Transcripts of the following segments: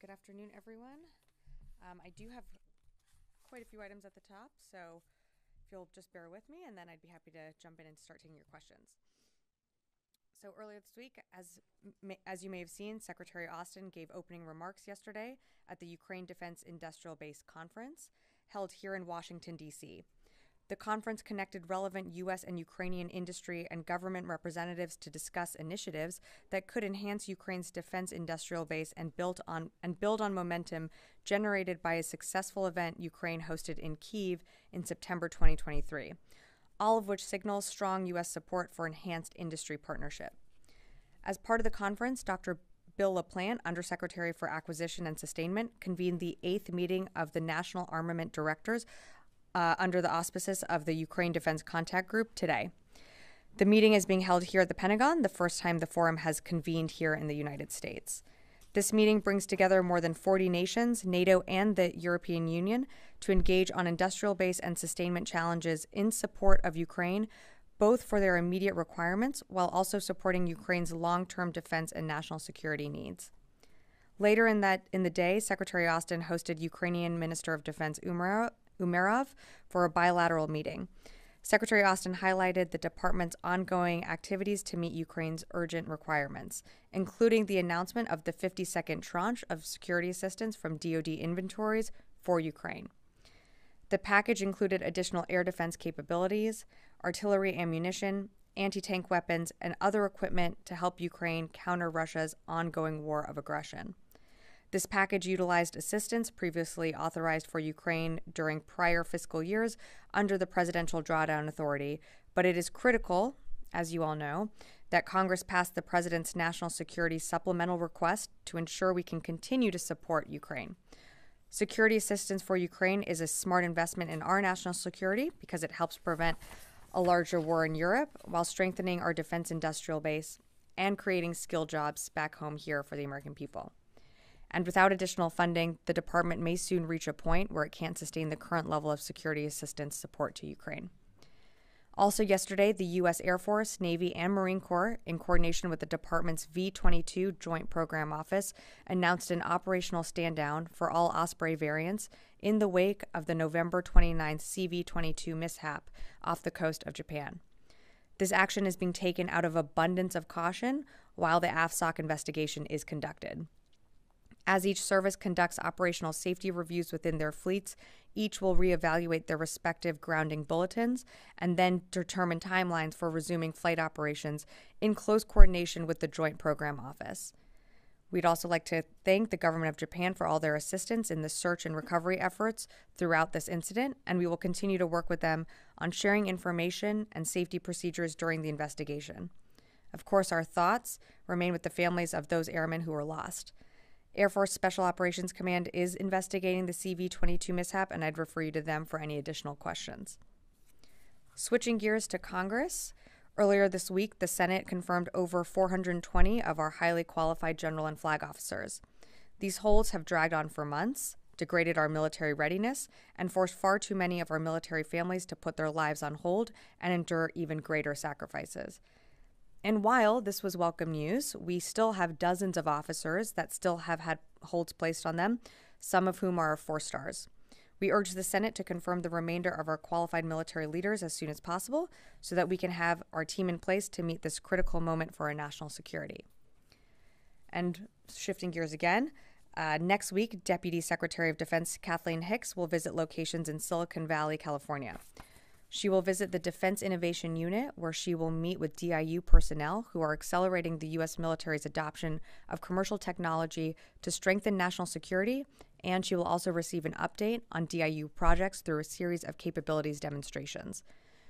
Good afternoon, everyone. I do have quite a few items at the top, so if you'll just bear with me, and then I'd be happy to jump in and start taking your questions. So earlier this week, as you may have seen, Secretary Austin gave opening remarks yesterday at the Ukraine Defense Industrial Base Conference held here in Washington, D.C. The conference connected relevant U.S. and Ukrainian industry and government representatives to discuss initiatives that could enhance Ukraine's defense industrial base and build on momentum generated by a successful event Ukraine hosted in Kyiv in September 2023, all of which signals strong U.S. support for enhanced industry partnership. As part of the conference, Dr. Bill LaPlante, Undersecretary for Acquisition and Sustainment, convened the 8th meeting of the National Armament Directors under the auspices of the Ukraine Defense Contact Group today. The meeting is being held here at the Pentagon, the first time the forum has convened here in the United States. This meeting brings together more than 40 nations, NATO, and the European Union to engage on industrial base and sustainment challenges in support of Ukraine, both for their immediate requirements while also supporting Ukraine's long-term defense and national security needs. Later in the day, Secretary Austin hosted Ukrainian Minister of Defense Umerov for a bilateral meeting. Secretary Austin highlighted the department's ongoing activities to meet Ukraine's urgent requirements, including the announcement of the 52nd tranche of security assistance from DoD inventories for Ukraine. The package included additional air defense capabilities, artillery ammunition, anti-tank weapons, and other equipment to help Ukraine counter Russia's ongoing war of aggression. This package utilized assistance previously authorized for Ukraine during prior fiscal years under the Presidential Drawdown Authority, but it is critical, as you all know, that Congress pass the President's National Security Supplemental Request to ensure we can continue to support Ukraine. Security assistance for Ukraine is a smart investment in our national security because it helps prevent a larger war in Europe while strengthening our defense industrial base and creating skilled jobs back home here for the American people. And without additional funding, the department may soon reach a point where it can't sustain the current level of security assistance support to Ukraine. Also yesterday, the U.S. Air Force, Navy, and Marine Corps, in coordination with the department's V-22 Joint Program Office, announced an operational stand-down for all Osprey variants in the wake of the November 29th CV-22 mishap off the coast of Japan. This action is being taken out of abundance of caution while the AFSOC investigation is conducted. As each service conducts operational safety reviews within their fleets, each will reevaluate their respective grounding bulletins and then determine timelines for resuming flight operations in close coordination with the Joint Program Office. We'd also like to thank the government of Japan for all their assistance in the search and recovery efforts throughout this incident, and we will continue to work with them on sharing information and safety procedures during the investigation. Of course, our thoughts remain with the families of those airmen who were lost. Air Force Special Operations Command is investigating the CV-22 mishap, and I'd refer you to them for any additional questions. Switching gears to Congress, earlier this week, the Senate confirmed over 420 of our highly qualified general and flag officers. These holds have dragged on for months, degraded our military readiness, and forced far too many of our military families to put their lives on hold and endure even greater sacrifices. And while this was welcome news, we still have dozens of officers that still have had holds placed on them, some of whom are 4 stars. We urge the Senate to confirm the remainder of our qualified military leaders as soon as possible so that we can have our team in place to meet this critical moment for our national security. And shifting gears again, next week, Deputy Secretary of Defense Kathleen Hicks will visit locations in Silicon Valley, California. She will visit the Defense Innovation Unit, where she will meet with DIU personnel who are accelerating the U.S. military's adoption of commercial technology to strengthen national security, and she will also receive an update on DIU projects through a series of capabilities demonstrations.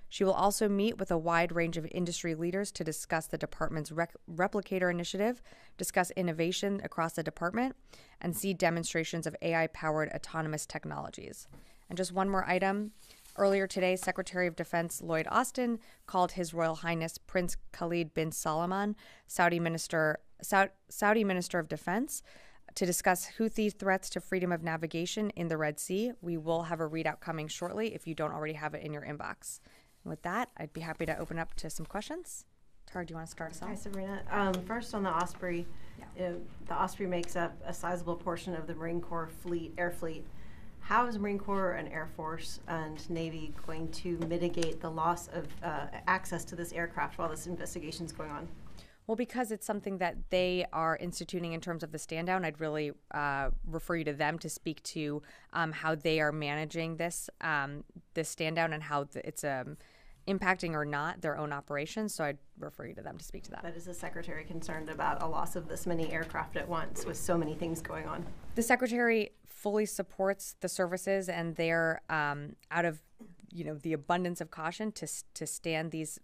She will also meet with a wide range of industry leaders to discuss the department's Replicator initiative, discuss innovation across the department, and see demonstrations of AI-powered autonomous technologies. And just one more item. Earlier today, Secretary of Defense Lloyd Austin called His Royal Highness Prince Khalid bin Salman, Saudi Minister of Defense, to discuss Houthi threats to freedom of navigation in the Red Sea. We will have a readout coming shortly if you don't already have it in your inbox. And with that, I'd be happy to open up to some questions. Tara, do you want to start us off? Hi, Sabrina. First on the Osprey, The Osprey makes up a sizable portion of the Marine Corps air fleet. How is Marine Corps and Air Force and Navy going to mitigate the loss of access to this aircraft while this investigation is going on? Well, because it's something that they are instituting in terms of the stand down, I'd really refer you to them to speak to how they are managing this stand down and how it's impacting or not their own operations. So I'd refer you to them to speak to that. But is the Secretary concerned about a loss of this many aircraft at once with so many things going on? The Secretary fully supports the services, and they're out of the abundance of caution to stand these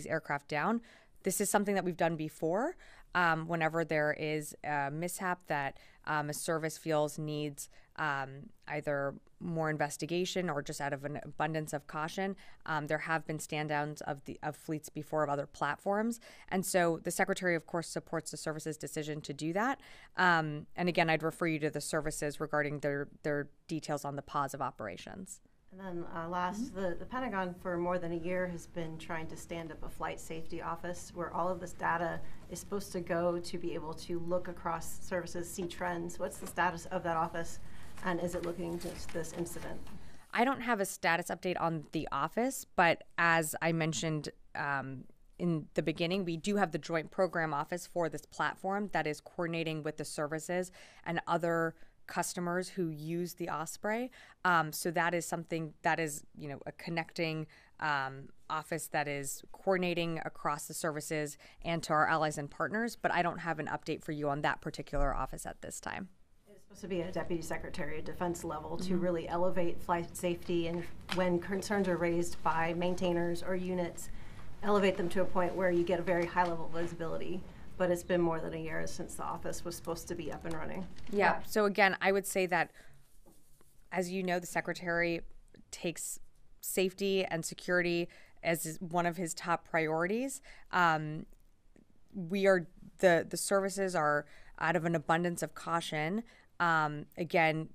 aircraft down. This is something that we've done before. Whenever there is a mishap that a service feels needs either more investigation or just out of an abundance of caution, there have been stand downs of fleets before of other platforms. And so the Secretary, of course, supports the service's decision to do that. And again, I'd refer you to the services regarding their details on the pause of operations. And then the Pentagon for more than a year has been trying to stand up a flight safety office where all of this data is supposed to go to be able to look across services, see trends. What's the status of that office, and is it looking into this incident? I don't have a status update on the office, but as I mentioned in the beginning, we do have the Joint Program Office for this platform that is coordinating with the services and other customers who use the Osprey. So that is something that is, a connecting office that is coordinating across the services and to our allies and partners. But I don't have an update for you on that particular office at this time. It's supposed to be a Deputy Secretary of Defense level to really elevate flight safety, and when concerns are raised by maintainers or units, elevate them to a point where you get a very high level of visibility. But it's been more than a year since the office was supposed to be up and running. Yeah. So again, I would say that, as you know, the Secretary takes safety and security as one of his top priorities. The services are, out of an abundance of caution, again,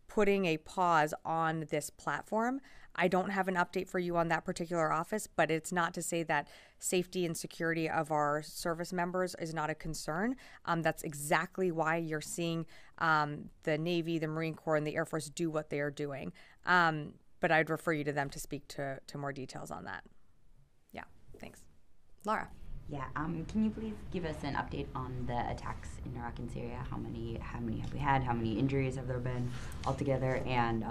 putting a pause on this platform. I don't have an update for you on that particular office, but it's not to say that safety and security of our service members is not a concern. That's exactly why you're seeing the Navy, the Marine Corps, and the Air Force do what they are doing. But I'd refer you to them to speak to more details on that. Yeah, thanks. Laura. Yeah, can you please give us an update on the attacks in Iraq and Syria? How many have we had? How many injuries have there been altogether? And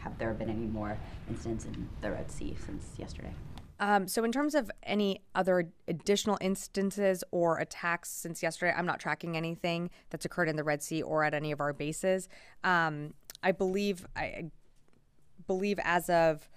have there been any more incidents in the Red Sea since yesterday? So in terms of any other additional instances or attacks since yesterday, I'm not tracking anything that's occurred in the Red Sea or at any of our bases. I believe as of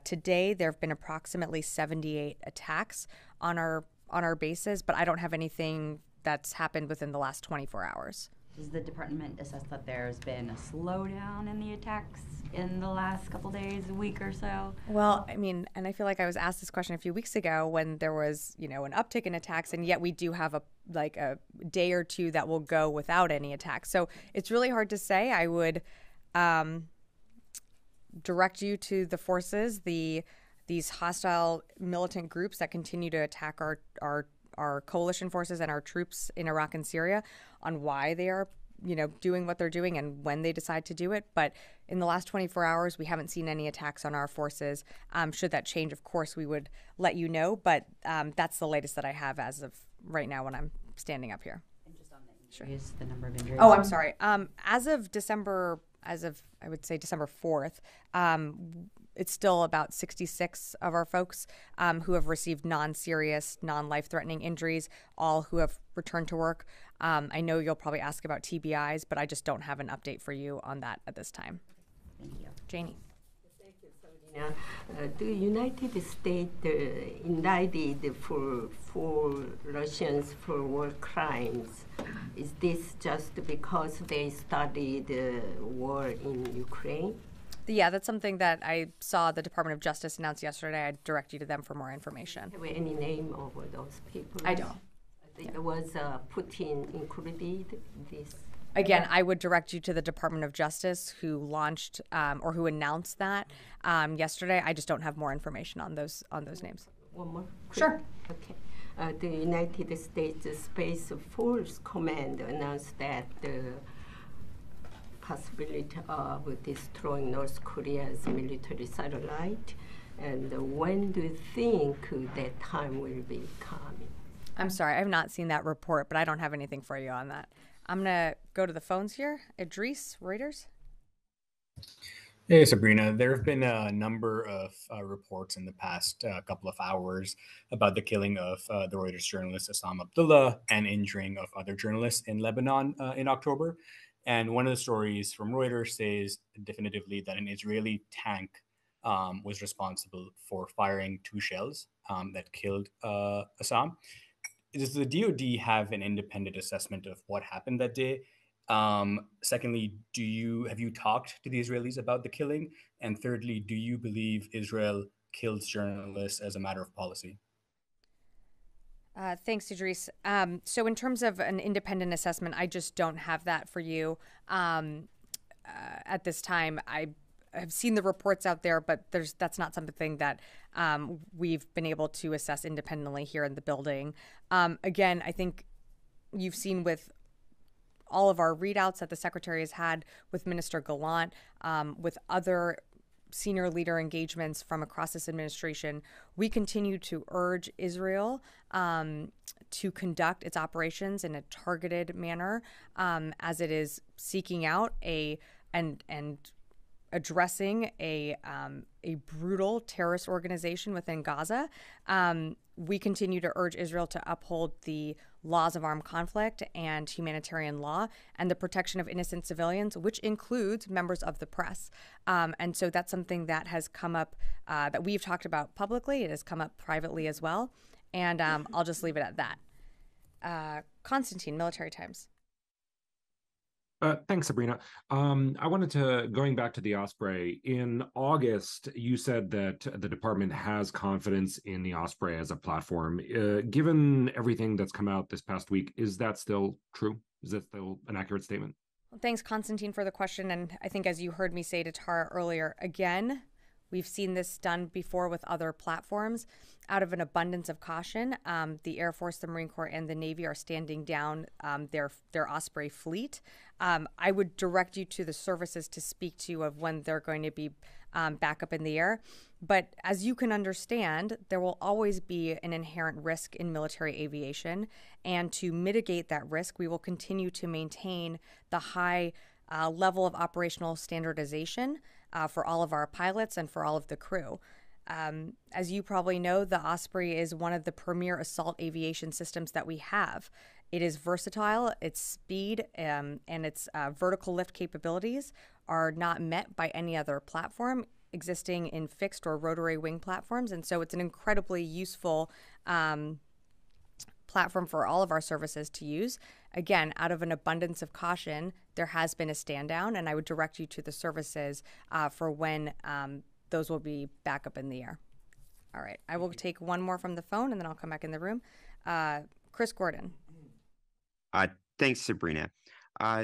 today, there have been approximately 78 attacks on our bases, but I don't have anything that's happened within the last 24 hours. Does the department assess that there's been a slowdown in the attacks in the last couple days, a week or so? Well, I mean, and I feel like I was asked this question a few weeks ago when there was, an uptick in attacks, and yet we do have a day or two that will go without any attacks. So it's really hard to say. I would direct you to the forces, these hostile militant groups that continue to attack our coalition forces and our troops in Iraq and Syria, on why they are, doing what they're doing and when they decide to do it. But in the last 24 hours, we haven't seen any attacks on our forces. Should that change, of course, we would let you know. But that's the latest that I have as of right now when I'm standing up here. And just on the injuries, the number of injuries. Oh, I'm sorry. As of I would say December 4th, it's still about 66 of our folks who have received non-serious, non-life-threatening injuries, all who have returned to work. I know you'll probably ask about TBIs, but I just don't have an update for you on that at this time. Thank you. Janie. Thank you, Sabrina. The United States indicted for Russians for war crimes. Is this just because they started the war in Ukraine? Yeah, that's something that I saw the Department of Justice announce yesterday. I'd direct you to them for more information. Have any name of those people? I don't. Was Putin included in this? Again, I would direct you to the Department of Justice who launched or who announced that yesterday. I just don't have more information on those names. One more? Sure. Okay. the United States Space Force Command announced that the possibility of destroying North Korea's military satellite. And when do you think that time will be coming? I'm sorry, I have not seen that report, but I don't have anything for you on that. I'm going to go to the phones here. Idris, Reuters. Hey, Sabrina. There have been a number of reports in the past couple of hours about the killing of the Reuters journalist Assam Abdullah and injuring of other journalists in Lebanon in October. And one of the stories from Reuters says definitively that an Israeli tank was responsible for firing 2 shells that killed Assam. Does the DoD have an independent assessment of what happened that day? Secondly, have you talked to the Israelis about the killing? And thirdly, do you believe Israel kills journalists as a matter of policy? Thanks, Idris. So in terms of an independent assessment, I just don't have that for you at this time. I have seen the reports out there, but that's not something that we've been able to assess independently here in the building. Again, I think you've seen with all of our readouts that the Secretary has had with Minister Gallant, with other senior leader engagements from across this administration, we continue to urge Israel to conduct its operations in a targeted manner as it is seeking out and addressing a brutal terrorist organization within Gaza. We continue to urge Israel to uphold the laws of armed conflict and humanitarian law and the protection of innocent civilians, which includes members of the press. And so that's something that has come up, that we've talked about publicly. It has come up privately as well. And I'll just leave it at that. Constantine, Military Times. Thanks, Sabrina. I wanted to, going back to the Osprey, in August, you said that the department has confidence in the Osprey as a platform. Given everything that's come out this past week, is that still true? Is that still an accurate statement? Well, thanks, Constantine, for the question. And I think as you heard me say to Tara earlier, again, we've seen this done before with other platforms. Out of an abundance of caution, the Air Force, the Marine Corps, and the Navy are standing down their Osprey fleet. I would direct you to the services to speak to of when they're going to be back up in the air. But as you can understand, there will always be an inherent risk in military aviation. And to mitigate that risk, we will continue to maintain the high level of operational standardization for all of our pilots and for all of the crew. As you probably know, the Osprey is one of the premier assault aviation systems that we have. It is versatile, its speed and its vertical lift capabilities are not met by any other platform existing in fixed or rotary wing platforms. And so it's an incredibly useful platform for all of our services to use. Again, out of an abundance of caution, there has been a stand down, and I would direct you to the services for when those will be back up in the air. All right. I will take one more from the phone, and then I'll come back in the room. Chris Gordon. Thanks, Sabrina.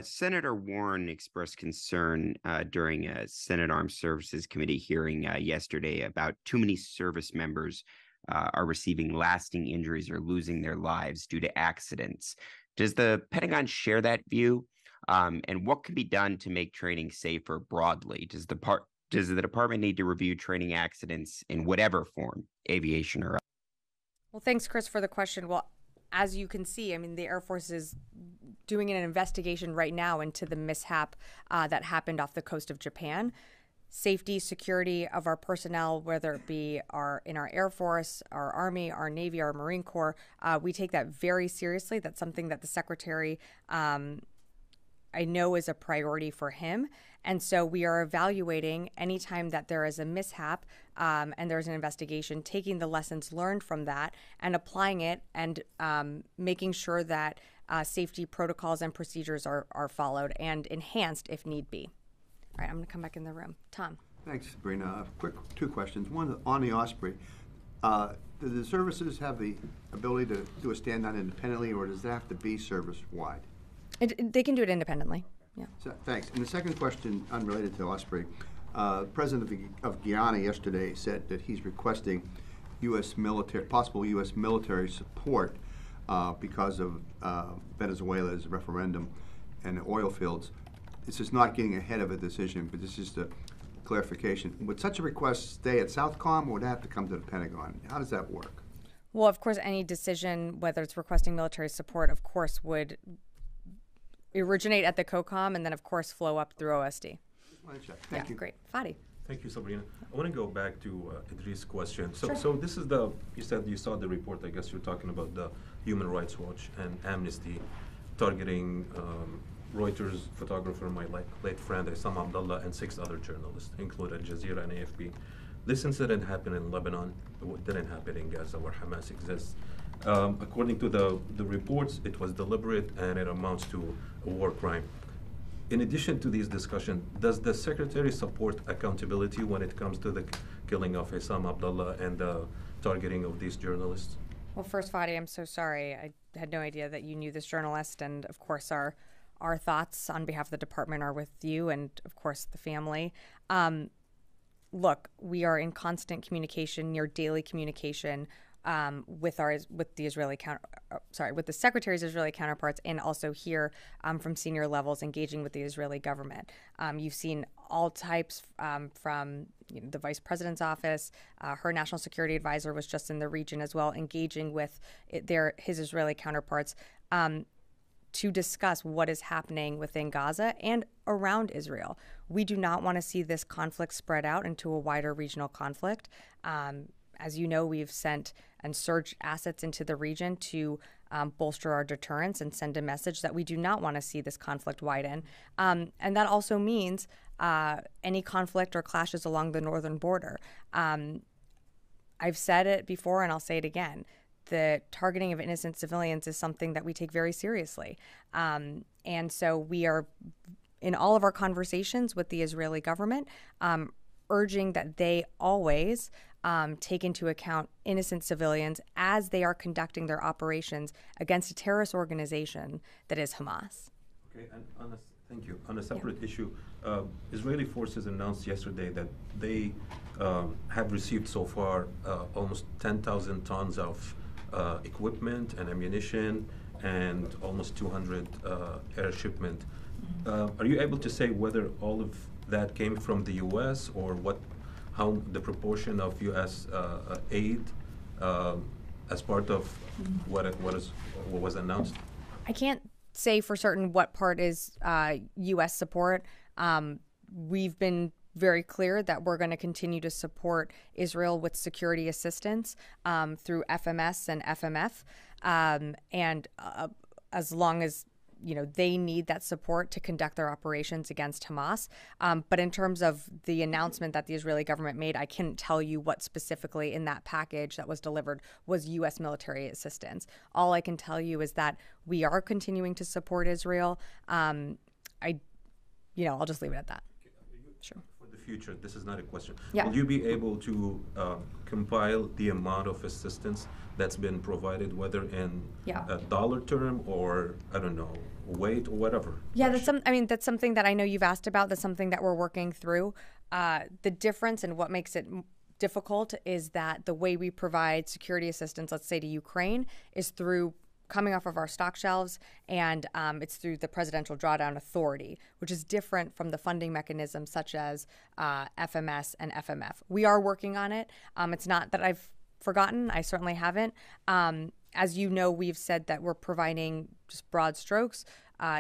Senator Warren expressed concern during a Senate Armed Services Committee hearing yesterday about too many service members are receiving lasting injuries or losing their lives due to accidents. Does the Pentagon share that view? And what can be done to make training safer broadly? Does the department need to review training accidents in whatever form, aviation or other? Well, thanks, Chris, for the question. Well, as you can see, I mean, the Air Force is doing an investigation right now into the mishap that happened off the coast of Japan. Safety, security of our personnel, whether it be in our Air Force, our Army, our Navy, our Marine Corps, we take that very seriously. That's something that the Secretary, I know, is a priority for him. And so we are evaluating anytime that there is a mishap and there's an investigation, taking the lessons learned from that and applying it and making sure that safety protocols and procedures are followed and enhanced if need be. All right, I'm going to come back in the room. Tom. Thanks, Sabrina. Quick 2 questions. One on the Osprey. Do the services have the ability to do a stand down independently, or does that have to be service-wide? They can do it independently. Yeah. So, thanks. And the second question, unrelated to Osprey, the president of Guyana yesterday said that he's requesting possible U.S. military support because of Venezuela's referendum and the oil fields. This is not getting ahead of a decision, but this is the clarification. Would such a request stay at Southcom, or would it have to come to the Pentagon? How does that work? Well, of course, any decision, whether it's requesting military support, of course, would originate at the COCOM and then, of course, flow up through OSD. Thank you. Great. Fadi. Thank you, Sabrina. I want to go back to Idris' question. So, Sure. so this is you said you saw the report. I guess you're talking about the Human Rights Watch and Amnesty targeting Reuters photographer, my late friend Issam Abdullah, and 6 other journalists, including Al Jazeera and AFP. This incident happened in Lebanon. It didn't happen in Gaza, where Hamas exists. According to the reports, it was deliberate and it amounts to a war crime. In addition to these discussions, does the Secretary support accountability when it comes to the killing of Issam Abdullah and the targeting of these journalists? Well, first, Fadi, I'm so sorry. I had no idea that you knew this journalist, and of course, our thoughts on behalf of the department are with you and, of course, the family. Look, we are in constant communication, near daily communication, with the Secretary's Israeli counterparts, and also here from senior levels engaging with the Israeli government. You've seen all types from the Vice President's office. Her national security advisor was just in the region as well, engaging with his Israeli counterparts to discuss what is happening within Gaza and around Israel. We do not want to see this conflict spread out into a wider regional conflict. As you know, we've sent and surged assets into the region to bolster our deterrence and send a message that we do not want to see this conflict widen. And that also means any conflict or clashes along the northern border. I've said it before and I'll say it again. The targeting of innocent civilians is something that we take very seriously. And so we are, in all of our conversations with the Israeli government, urging that they always take into account innocent civilians as they are conducting their operations against a terrorist organization that is Hamas. Okay, and thank you. On a separate issue, Israeli forces announced yesterday that they have received so far almost 10,000 tons of equipment and ammunition and almost 200 air shipment. Are you able to say whether all of that came from the U.S. or how the proportion of U.S. aid as part of what was announced? I can't say for certain what part is U.S. support. We've been very clear that we're going to continue to support Israel with security assistance through FMS and FMF, and as long as they need that support to conduct their operations against Hamas. But in terms of the announcement that the Israeli government made, I can't tell you what specifically in that package that was delivered was U.S. military assistance. All I can tell you is that we are continuing to support Israel. I'll just leave it at that. Sure. For the future, this is not a question. Yeah. Will you be able to compile the amount of assistance that's been provided, whether in a dollar term or, I don't know, weight or whatever? Yeah, that's something that I know you've asked about. That's something that we're working through. The difference and what makes it difficult is that the way we provide security assistance, let's say to Ukraine, is through coming off of our stock shelves, and it's through the Presidential Drawdown Authority, which is different from the funding mechanisms such as FMS and FMF. We are working on it. It's not that I've forgotten. I certainly haven't. As you know, we've said that we're providing, just broad strokes,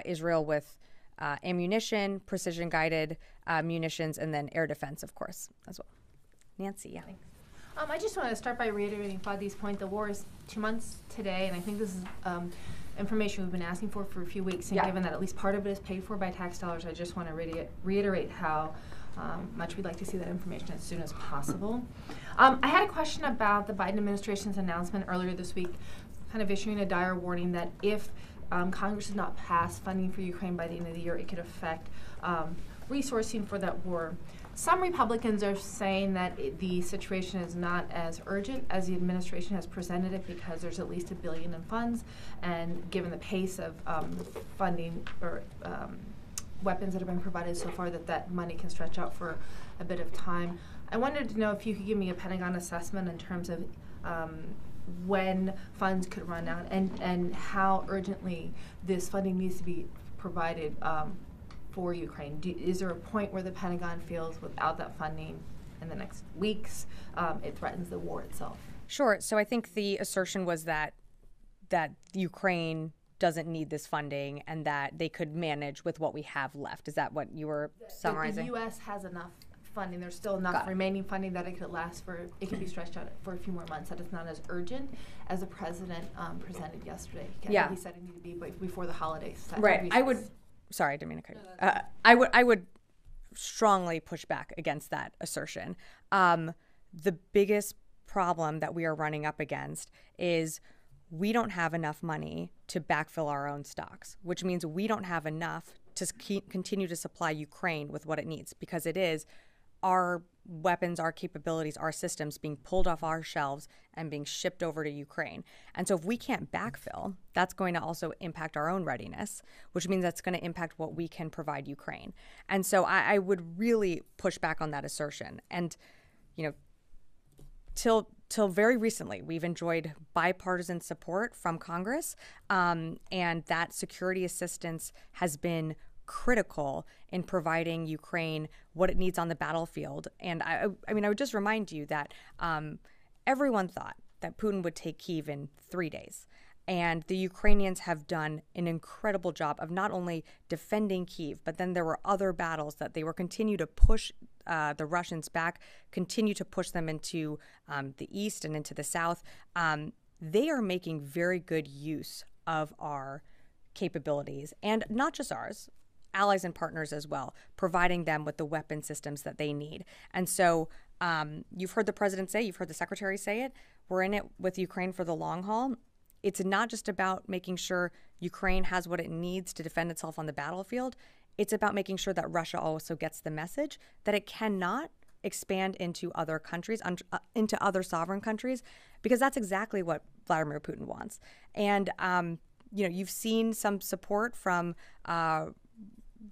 Israel with ammunition, precision-guided munitions, and then air defense, of course, as well. Nancy, yeah. Thanks. I just want to start by reiterating Fadi's point. The war is 2 months today, and I think this is information we've been asking for a few weeks. And given that at least part of it is paid for by tax dollars, I just want to reiterate how much we'd like to see that information as soon as possible. I had a question about the Biden administration's announcement earlier this week, kind of issuing a dire warning that if Congress does not pass funding for Ukraine by the end of the year, it could affect resourcing for that war. Some Republicans are saying that the situation is not as urgent as the administration has presented it because there's at least $1 billion in funds, and given the pace of funding or weapons that have been provided so far, that money can stretch out for a bit of time. I wanted to know if you could give me a Pentagon assessment in terms of when funds could run out and how urgently this funding needs to be provided for Ukraine. Is there a point where the Pentagon feels without that funding in the next weeks, it threatens the war itself? Sure. So I think the assertion was that Ukraine doesn't need this funding and that they could manage with what we have left. Is that what you were summarizing? The U.S. has enough funding. There's still enough remaining funding that it could last for, it could be stretched out for a few more months, that it's not as urgent as the president presented yesterday. Yeah. He said it needed to be before the holidays. Right. Sorry, I didn't mean to cut you. I would strongly push back against that assertion. The biggest problem that we are running up against is we don't have enough money to backfill our own stocks, which means we don't have enough to continue to supply Ukraine with what it needs, because it is our weapons, our capabilities, our systems being pulled off our shelves and being shipped over to Ukraine. And so if we can't backfill, that's going to also impact our own readiness, which means that's going to impact what we can provide Ukraine. And so I would really push back on that assertion. And, you know, till very recently, we've enjoyed bipartisan support from Congress, and that security assistance has been critical in providing Ukraine what it needs on the battlefield. And I mean, I would just remind you that everyone thought that Putin would take Kyiv in 3 days. And the Ukrainians have done an incredible job of not only defending Kyiv, but then there were other battles that they were continue to push the Russians back, continue to push them into the east and into the south. They are making very good use of our capabilities, and not just ours, allies and partners as well, providing them with the weapon systems that they need. And so you've heard the president say, you've heard the secretary say it, we're in it with Ukraine for the long haul. It's not just about making sure Ukraine has what it needs to defend itself on the battlefield. It's about making sure that Russia also gets the message that it cannot expand into other countries, into other sovereign countries, because that's exactly what Vladimir Putin wants. And, you know, you've seen some support from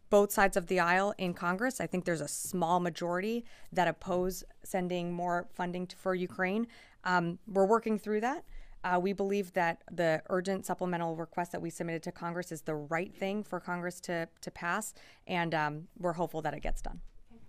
both sides of the aisle in Congress. I think there's a small majority that oppose sending more funding for Ukraine. We're working through that. We believe that the urgent supplemental request that we submitted to Congress is the right thing for Congress to pass, and we're hopeful that it gets done.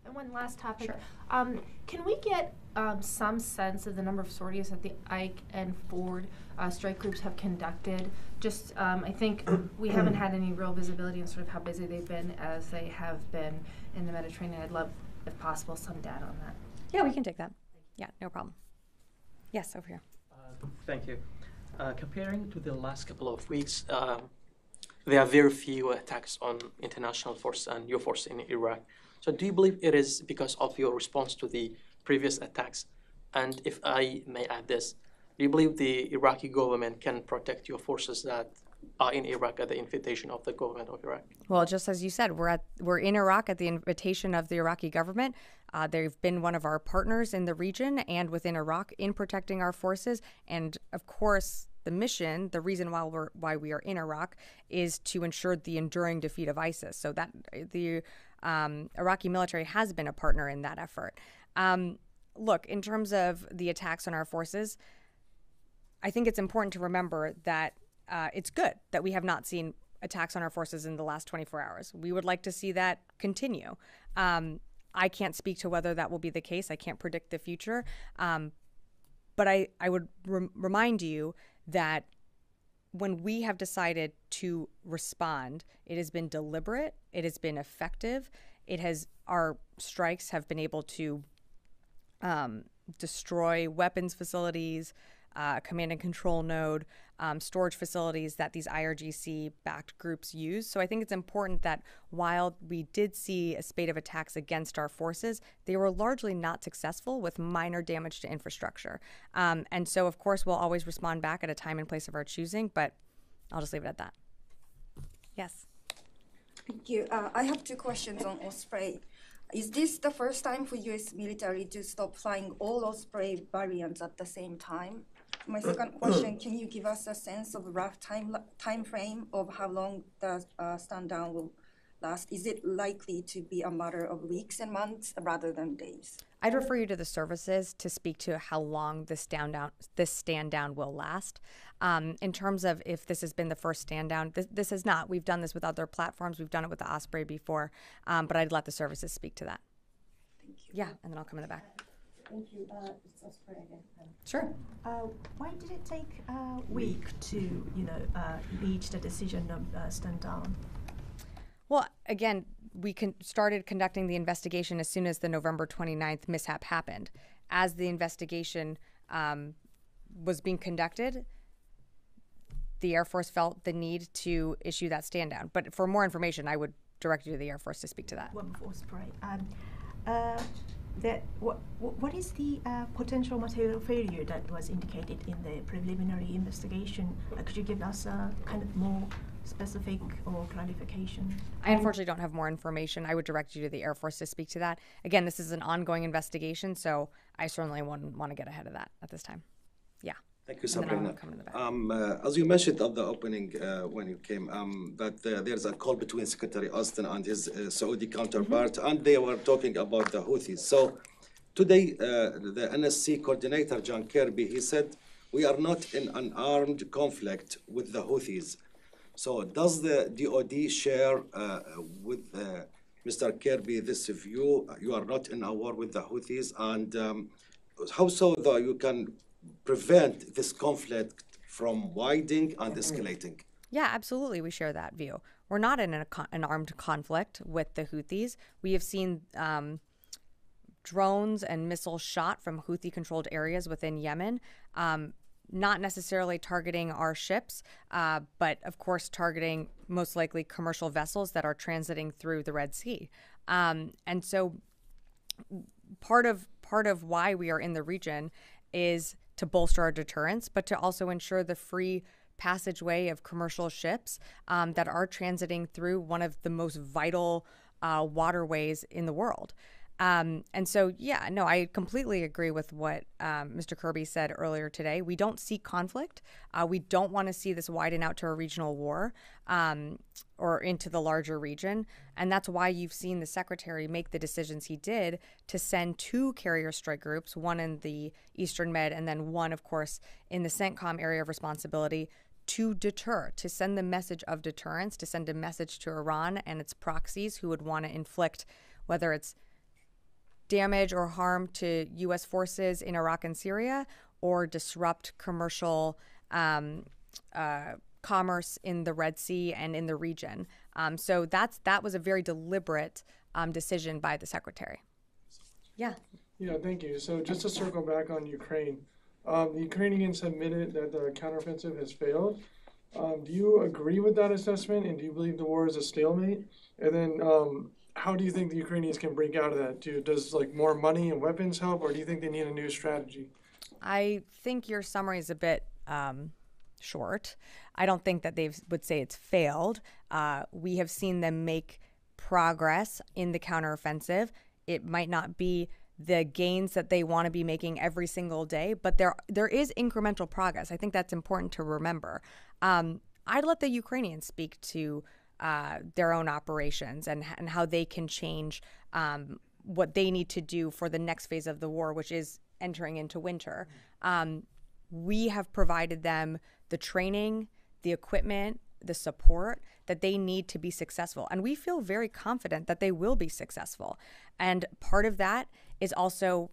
And one last topic. Sure. Can we get some sense of the number of sorties that the Ike and Ford strike groups have conducted? Just, I think we haven't had any real visibility on sort of how busy they've been as they have been in the Mediterranean. I'd love, if possible, some data on that. Yeah, we can take that. Yeah, no problem. Yes, over here. Thank you. Comparing to the last couple of weeks, there are very few attacks on international force and your force in Iraq. So do you believe it is because of your response to the previous attacks? And if I may add this, do you believe the Iraqi government can protect your forces that are in Iraq at the invitation of the government of Iraq? Well, just as you said, we're in Iraq at the invitation of the Iraqi government. They've been one of our partners in the region and within Iraq in protecting our forces. And of course, the mission, the reason why we are in Iraq, is to ensure the enduring defeat of ISIS. So that the Iraqi military has been a partner in that effort. Look, in terms of the attacks on our forces, I think it's important to remember that it's good that we have not seen attacks on our forces in the last 24 hours. We would like to see that continue. I can't speak to whether that will be the case. I can't predict the future. But I would remind you that when we have decided to respond, it has been deliberate, it has been effective, our strikes have been able to destroy weapons facilities, command and control node, storage facilities that these IRGC-backed groups use. So I think it's important that while we did see a spate of attacks against our forces, they were largely not successful with minor damage to infrastructure. And so, of course, we'll always respond back at a time and place of our choosing, but I'll just leave it at that. Yes. Thank you. I have two questions on Osprey. Is this the first time for U.S. military to stop flying all Osprey variants at the same time? My second question, can you give us a sense of a rough time frame of how long the stand down will last? Is it likely to be a matter of weeks and months rather than days? I'd refer you to the services to speak to how long this stand down will last. In terms of if this has been the first stand down, this has not. We've done this with other platforms. We've done it with the Osprey before, but I'd let the services speak to that. Thank you. Yeah, and then I'll come in the back. Thank you. It's Osprey again. Sure. Why did it take a week to, reach the decision of stand down? Well, again, we started conducting the investigation as soon as the November 29th mishap happened. As the investigation was being conducted, the Air Force felt the need to issue that stand down. But for more information, I would direct you to the Air Force to speak to that. One before spray. What is the potential material failure that was indicated in the preliminary investigation? Could you give us a kind of more specific or clarification? I unfortunately don't have more information. I would direct you to the Air Force to speak to that. Again, this is an ongoing investigation, so I certainly wouldn't want to get ahead of that at this time. Yeah. Thank you, And then I'll Sabrina. come in the back. As you mentioned at the opening when you came, that there's a call between Secretary Austin and his Saudi counterpart, and they were talking about the Houthis. So today, the NSC coordinator, John Kirby, he said, we are not in an armed conflict with the Houthis. So does the DOD share with Mr. Kirby this view? You are not in a war with the Houthis, and how so though you can prevent this conflict from widening and escalating? Yeah, absolutely. We share that view. We're not in an armed conflict with the Houthis. We have seen drones and missiles shot from Houthi-controlled areas within Yemen, not necessarily targeting our ships, but of course targeting most likely commercial vessels that are transiting through the Red Sea. And so part of why we are in the region is to bolster our deterrence, but to also ensure the free passageway of commercial ships that are transiting through one of the most vital waterways in the world. And so, yeah, no, I completely agree with what Mr. Kirby said earlier today. We don't seek conflict. We don't want to see this widen out to a regional war or into the larger region. And that's why you've seen the Secretary make the decisions he did to send 2 carrier strike groups, one in the Eastern Med and then one, of course, in the CENTCOM area of responsibility, to deter, to send the message of deterrence, to send a message to Iran and its proxies who would want to inflict, whether it's damage or harm to U.S. forces in Iraq and Syria, or disrupt commercial commerce in the Red Sea and in the region. So that was a very deliberate decision by the Secretary. Yeah. Yeah, thank you. So just to circle back on Ukraine, the Ukrainians admitted that the counteroffensive has failed. Do you agree with that assessment, and do you believe the war is a stalemate? And then how do you think the Ukrainians can break out of that? Does more money and weapons help, or do you think they need a new strategy? I think your summary is a bit short. I don't think that they would say it's failed. We have seen them make progress in the counteroffensive. It might not be the gains that they want to be making every single day, but there is incremental progress. I think that's important to remember. I'd let the Ukrainians speak to their own operations and how they can change what they need to do for the next phase of the war, which is entering into winter. We have provided them the training, the equipment, the support that they need to be successful. And we feel very confident that they will be successful. And part of that is also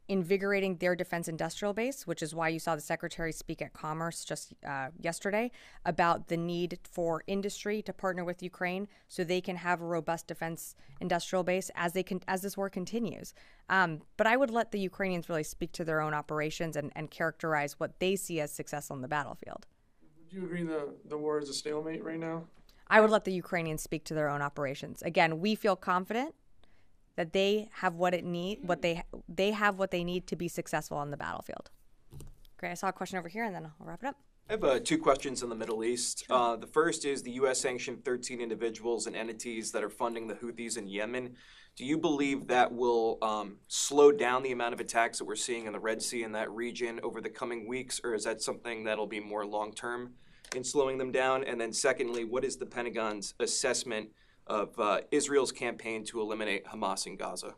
invigorating their defense industrial base, which is why you saw the Secretary speak at Commerce just yesterday about the need for industry to partner with Ukraine so they can have a robust defense industrial base as this war continues. But I would let the Ukrainians really speak to their own operations and characterize what they see as successful in the battlefield. Would you agree the war is a stalemate right now? I would let the Ukrainians speak to their own operations. Again, we feel confident that they have what they have what they need to be successful on the battlefield. Great. I saw a question over here, and then I'll wrap it up. I have 2 questions on the Middle East. The first is the U.S. sanctioned 13 individuals and entities that are funding the Houthis in Yemen. Do you believe that will slow down the amount of attacks that we're seeing in the Red Sea in that region over the coming weeks, or is that something that'll be more long-term in slowing them down? And then secondly, what is the Pentagon's assessment of Israel's campaign to eliminate Hamas in Gaza?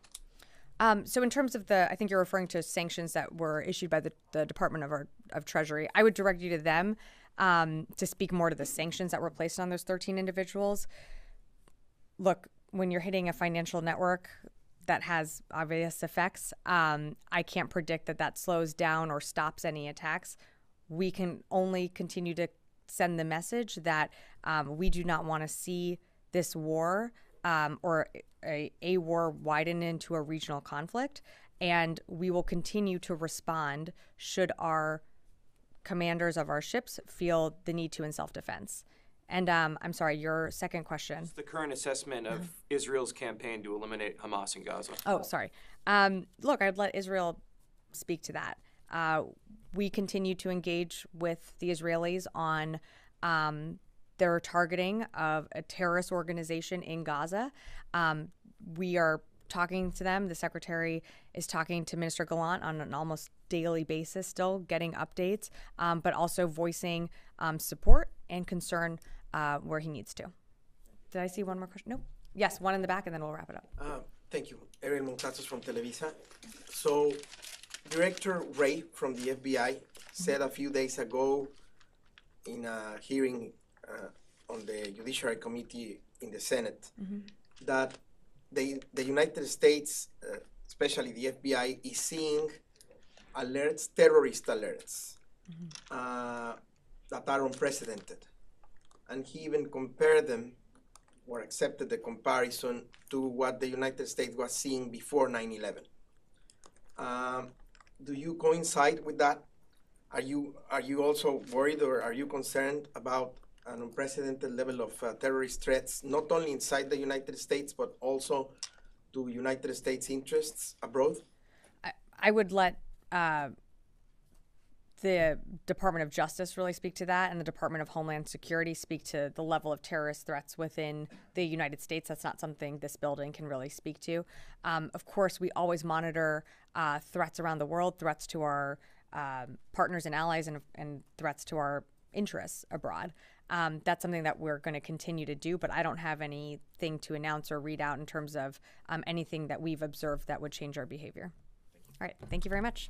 So in terms of I think you're referring to sanctions that were issued by the Department of Treasury. I would direct you to them to speak more to the sanctions that were placed on those 13 individuals. Look, when you're hitting a financial network that has obvious effects, I can't predict that slows down or stops any attacks. We can only continue to send the message that we do not want to see this war or a war widen into a regional conflict, and we will continue to respond should our commanders of our ships feel the need to in self-defense. And I'm sorry, your second question. What's the current assessment of Israel's campaign to eliminate Hamas in Gaza? Oh, sorry. Look, I'd let Israel speak to that. We continue to engage with the Israelis on their targeting of a terrorist organization in Gaza. We are talking to them. The secretary is talking to Minister Gallant on an almost daily basis still, getting updates, but also voicing support and concern where he needs to. Did I see one more question? Nope. Yes, one in the back, and then we'll wrap it up. Thank you. Adrian Montazos from Televisa. So, Director Ray from the FBI said a few days ago in a hearing on the Judiciary Committee in the Senate that the United States, especially the FBI, is seeing alerts, terrorist alerts, that are unprecedented. And he even compared them or accepted the comparison to what the United States was seeing before 9/11. Do you coincide with that? Are you also worried or are you concerned about an unprecedented level of terrorist threats, not only inside the United States, but also to United States interests abroad? I would let the Department of Justice really speak to that, and the Department of Homeland Security speak to the level of terrorist threats within the United States. That's not something this building can really speak to. Of course, we always monitor threats around the world, threats to our partners and allies, and threats to our interests abroad. That's something that we're going to continue to do, but I don't have anything to announce or read out in terms of anything that we've observed that would change our behavior. All right. Thank you very much.